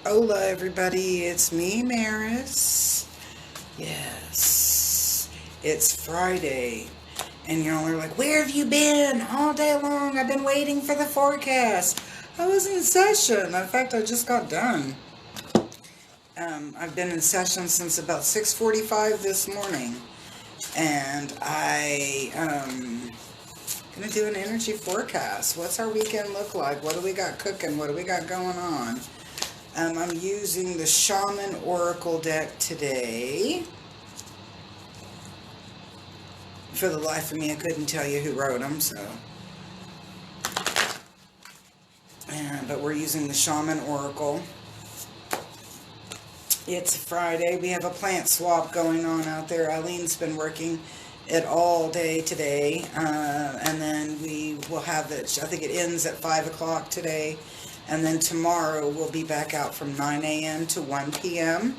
Hola, everybody. It's me, Maris. Yes, it's Friday. And y'all are like, where have you been all day long? I've been waiting for the forecast. I was in session. In fact, I just got done. I've been in session since about 6:45 this morning. And gonna do an energy forecast. What's our weekend look like? What do we got cooking? What do we got going on? I'm using the Shaman Oracle deck today. For the life of me, I couldn't tell you who wrote them, so. But we're using the Shaman Oracle. It's Friday. We have a plant swap going on out there. Eileen's been working it all day today. And then we will have it, I think it ends at 5 o'clock today. And then tomorrow we'll be back out from 9 a.m. to 1 p.m.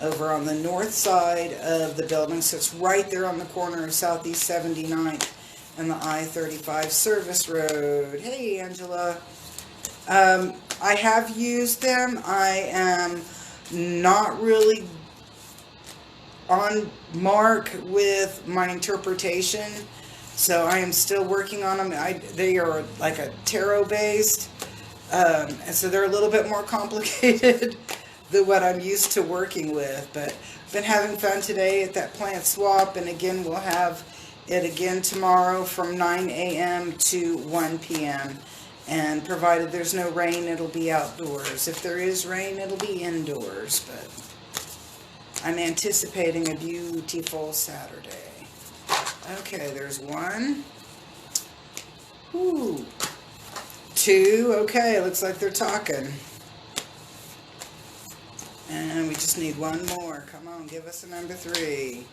over on the north side of the building. So it's right there on the corner of Southeast 79th and the I-35 service road. Hey, Angela. I have used them. I am not really on mark with my interpretation. So I am still working on them. They are like a tarot based. And so they're a little bit more complicated than what I'm used to working with. But I've been having fun today at that plant swap. And again, we'll have it again tomorrow from 9 a.m. to 1 p.m. And provided there's no rain, it'll be outdoors. If there is rain, it'll be indoors. But I'm anticipating a beautiful Saturday. Okay, there's one. Ooh. Two. Okay, looks like they're talking. And we just need one more. Come on, give us a number 3.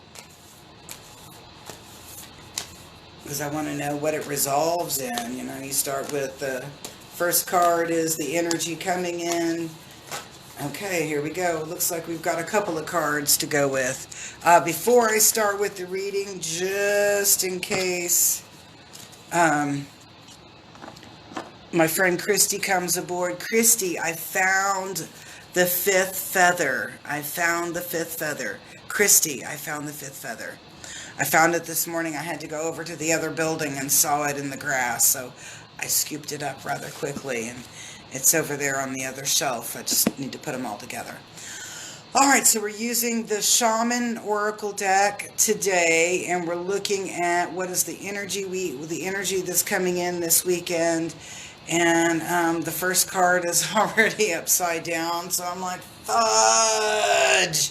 Because I want to know what it resolves in. You know, you start with the first card is the energy coming in. Okay, here we go. Looks like we've got a couple of cards to go with. Before I start with the reading, just in case my friend Christy comes aboard. Christy, I found the 5th feather. I found the 5th feather. Christy, I found the 5th feather. I found it this morning. I had to go over to the other building and saw it in the grass, so I scooped it up rather quickly, and it's over there on the other shelf. I just need to put them all together. All right, so we're using the Shaman Oracle deck today, and we're looking at what is the energy that's coming in this weekend. And the first card is already upside down, so I'm like, fudge.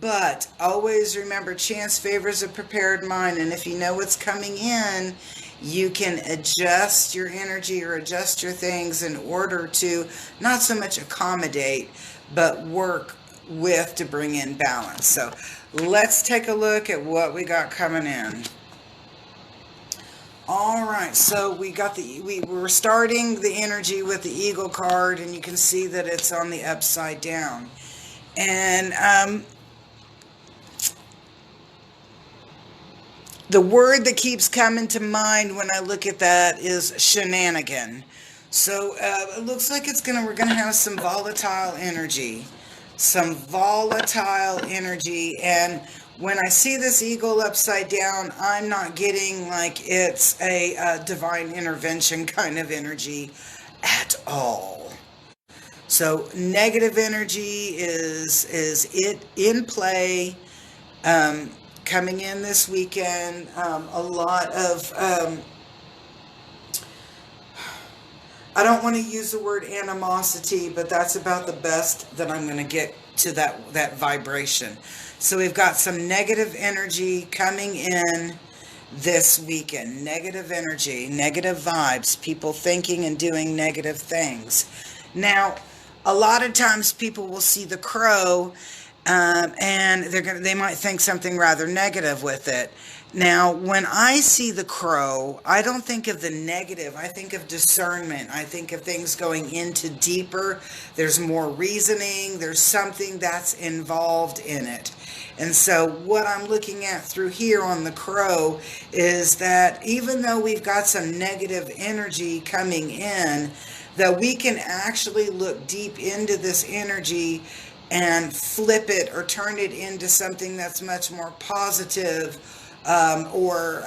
But always remember, chance favors a prepared mind, and if you know what's coming in, you can adjust your energy or adjust your things in order to not so much accommodate, but work with to bring in balance. So let's take a look at what we got coming in. All right, so we're starting the energy with the Eagle card, and you can see that it's on the upside down. And the word that keeps coming to mind when I look at that is shenanigan. So it looks like we're gonna have some volatile energy, and when I see this eagle upside down, I'm not getting like it's a divine intervention kind of energy at all. So negative energy is it in play, coming in this weekend. A lot of I don't want to use the word animosity, but that's about the best that I'm going to get to that vibration. So we've got some negative energy coming in this weekend. Negative energy, negative vibes, people thinking and doing negative things. Now, a lot of times people will see the crow, and they might think something rather negative with it. Now, when I see the crow, I don't think of the negative. I think of discernment. I think of things going into deeper. There's more reasoning. There's something that's involved in it. And so what I'm looking at through here on the crow is that even though we've got some negative energy coming in, that we can actually look deep into this energy and flip it or turn it into something that's much more positive, or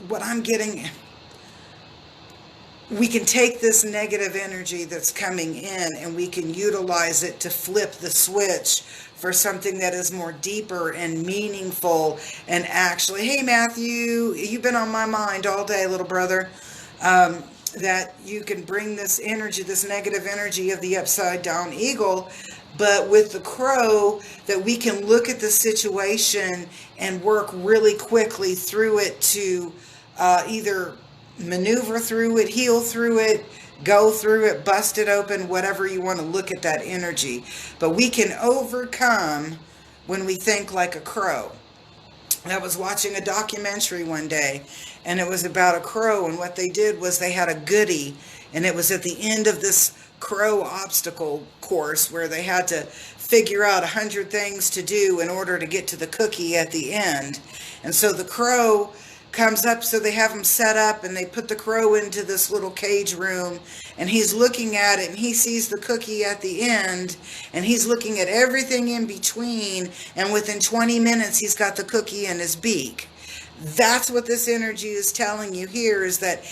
what I'm getting, we can take this negative energy that's coming in and we can utilize it to flip the switch for something that is more deeper and meaningful. And actually, hey Matthew, you've been on my mind all day, little brother. That you can bring this energy, this negative energy of the upside down eagle, but with the crow, that we can look at the situation and work really quickly through it to either maneuver through it, heal through it, go through it, bust it open, whatever you want to look at that energy. But we can overcome when we think like a crow. I was watching a documentary one day, and it was about a crow, and what they did was they had a goodie, and it was at the end of this crow obstacle course where they had to figure out 100 things to do in order to get to the cookie at the end. And so the crow comes up, so they have him set up, and they put the crow into this little cage room, and he's looking at it, and he sees the cookie at the end, and he's looking at everything in between, and within 20 minutes he's got the cookie in his beak. That's what this energy is telling you here, is that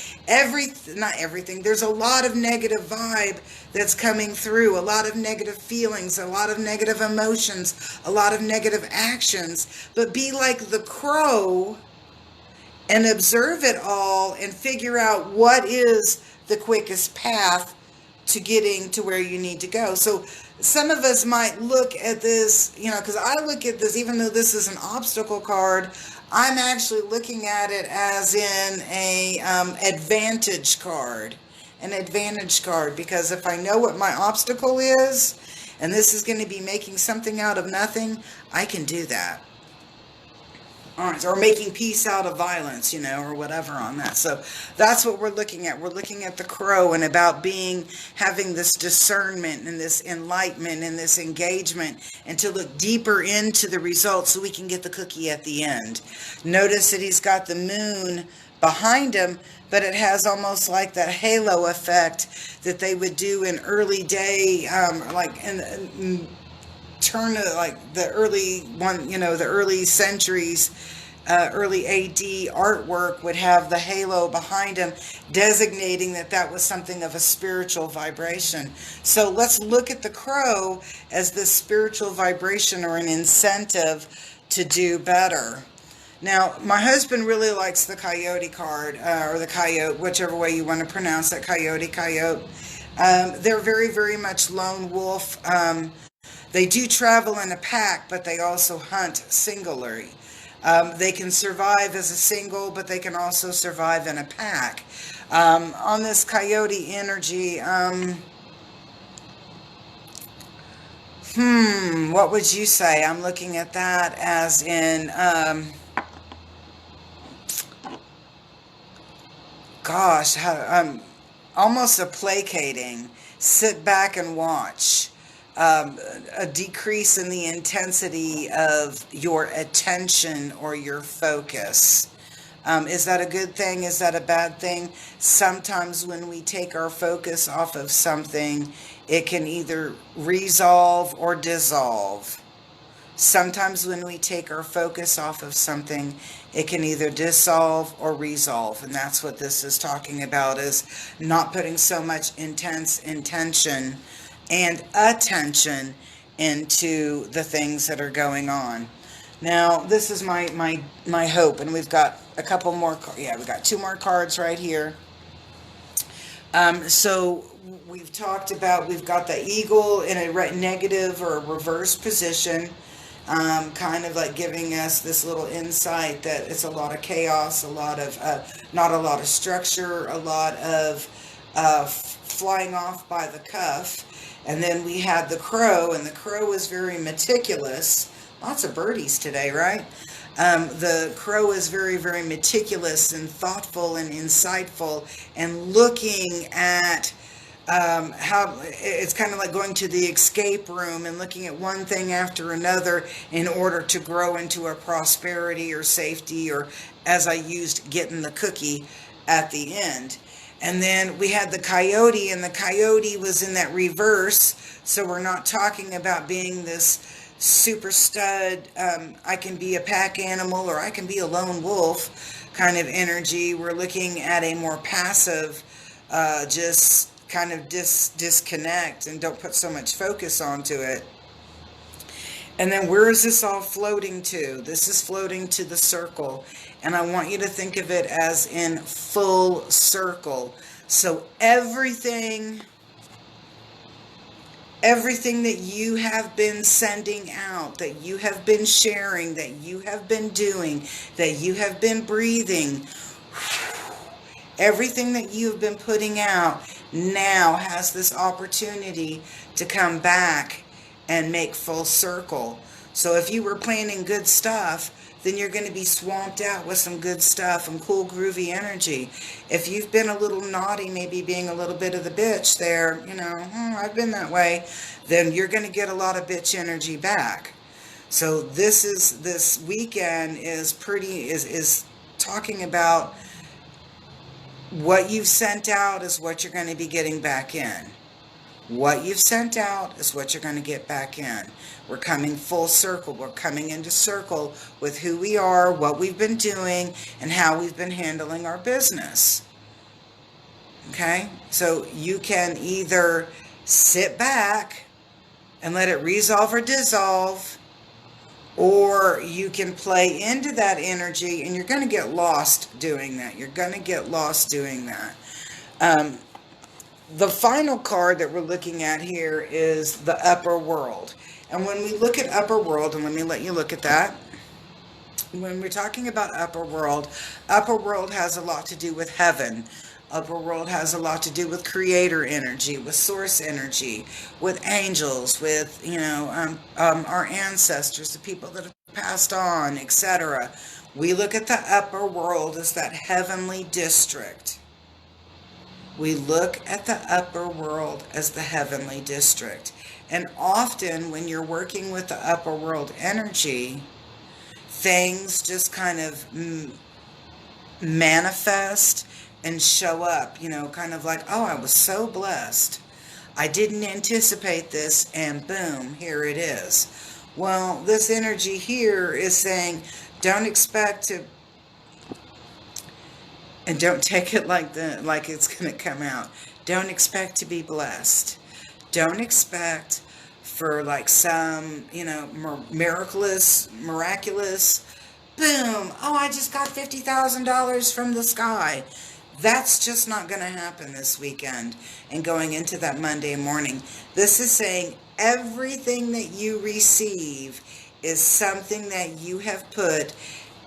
not everything, there's a lot of negative vibe that's coming through, a lot of negative feelings, a lot of negative emotions, a lot of negative actions, but be like the crow and observe it all and figure out what is the quickest path to getting to where you need to go. So some of us might look at this, because I look at this, even though this is an obstacle card, I'm actually looking at it as in a advantage card. An advantage card, because if I know what my obstacle is, and this is going to be making something out of nothing, I can do that. All right, or making peace out of violence, or whatever on that. So that's what we're looking at. We're looking at the crow and about having this discernment and this enlightenment and this engagement, and to look deeper into the results so we can get the cookie at the end. Notice that he's got the moon behind him, but it has almost like that halo effect that they would do in early day, like in turn of like the early one, the early centuries, early AD artwork would have the halo behind him, designating that was something of a spiritual vibration. So let's look at the crow as this spiritual vibration or an incentive to do better. Now, my husband really likes the coyote card, or the coyote, whichever way you want to pronounce it, coyote. They're very, very much lone wolf. They do travel in a pack, but they also hunt singularly. They can survive as a single, but they can also survive in a pack. On this coyote energy, what would you say? I'm looking at that as in, almost a placating, sit back and watch. A decrease in the intensity of your attention or your focus. Is that a good thing? Is that a bad thing? Sometimes when we take our focus off of something, it can either resolve or dissolve. Sometimes when we take our focus off of something, it can either dissolve or resolve. And that's what this is talking about, is not putting so much intense intention and attention into the things that are going on. Now, this is my hope, and we've got a couple more. We've got 2 more cards right here. So we've talked about, we've got the eagle in a negative or a reverse position, kind of like giving us this little insight that it's a lot of chaos, a lot of not a lot of structure, a lot of flying off by the cuff. And then we had the crow, and the crow is very meticulous. Lots of birdies today, right? The crow is very, very meticulous and thoughtful and insightful, and looking at how it's kind of like going to the escape room and looking at one thing after another in order to grow into a prosperity or safety, or, as I used, getting the cookie at the end. And then we had the coyote, and the coyote was in that reverse. So we're not talking about being this super stud, I can be a pack animal or I can be a lone wolf kind of energy. We're looking at a more passive, just kind of disconnect and don't put so much focus onto it. And then where is this all floating to? This is floating to the circle. And I want you to think of it as in full circle. So everything that you have been sending out, that you have been sharing, that you have been doing, that you have been breathing, everything that you've been putting out now has this opportunity to come back and make full circle. So if you were planning good stuff, then you're going to be swamped out with some good stuff and cool, groovy energy. If you've been a little naughty, maybe being a little bit of the bitch there, I've been that way, then you're going to get a lot of bitch energy back. So this weekend is talking about what you've sent out is what you're going to be getting back in. What you've sent out is what you're going to get back in. We're coming full circle. We're coming into circle with who we are, what we've been doing, and how we've been handling our business. Okay? So you can either sit back and let it resolve or dissolve, or you can play into that energy, and you're going to get lost doing that. You're going to get lost doing that. The final card that we're looking at here is the upper world. And when we look at upper world, and let me let you look at that. When we're talking about upper world has a lot to do with heaven. Upper world has a lot to do with creator energy, with source energy, with angels, with, our ancestors, the people that have passed on, etc. We look at the upper world as that heavenly district. We look at the upper world as the heavenly district. And often when you're working with the upper world energy, things just kind of manifest and show up, kind of like, oh, I was so blessed. I didn't anticipate this, and boom, here it is. Well, this energy here is saying, don't expect to, and don't take it like it's going to come out. Don't expect to be blessed. Don't expect for like some, miraculous, boom, oh, I just got $50,000 from the sky. That's just not going to happen this weekend and going into that Monday morning. This is saying everything that you receive is something that you have put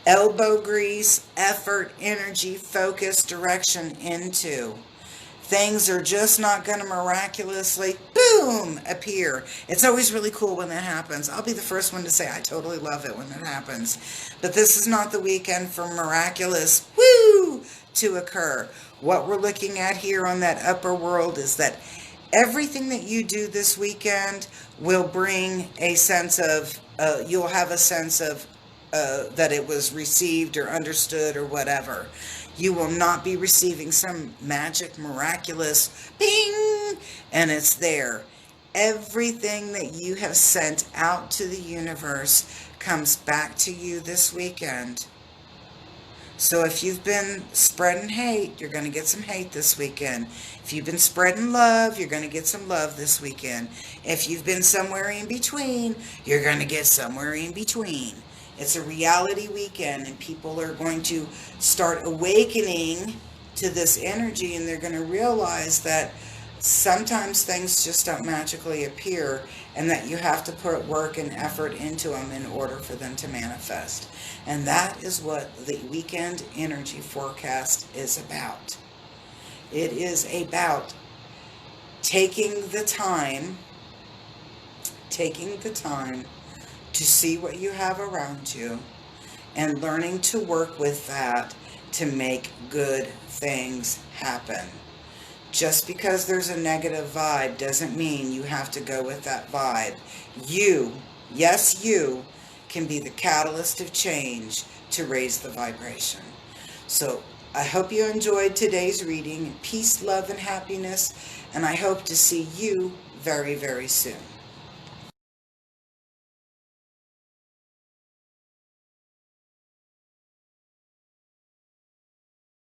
elbow grease, effort, energy, focus, direction into. Things are just not going to miraculously, boom, appear. It's always really cool when that happens. I'll be the first one to say I totally love it when that happens. But this is not the weekend for miraculous, woo, to occur. What we're looking at here on that upper world is that everything that you do this weekend will bring a sense of, you'll have a sense of that it was received or understood or whatever. You will not be receiving some magic, miraculous bing, and it's there. Everything that you have sent out to the universe comes back to you this weekend. So if you've been spreading hate, you're going to get some hate this weekend. If you've been spreading love, you're going to get some love this weekend. If you've been somewhere in between, you're going to get somewhere in between. It's a reality weekend, and people are going to start awakening to this energy, and they're going to realize that sometimes things just don't magically appear, and that you have to put work and effort into them in order for them to manifest. And that is what the weekend energy forecast is about. It is about taking the time to see what you have around you and learning to work with that to make good things happen. Just because there's a negative vibe doesn't mean you have to go with that vibe. You, yes, you can be the catalyst of change to raise the vibration. So I hope you enjoyed today's reading. Peace, love, and happiness, and I hope to see you very, very soon.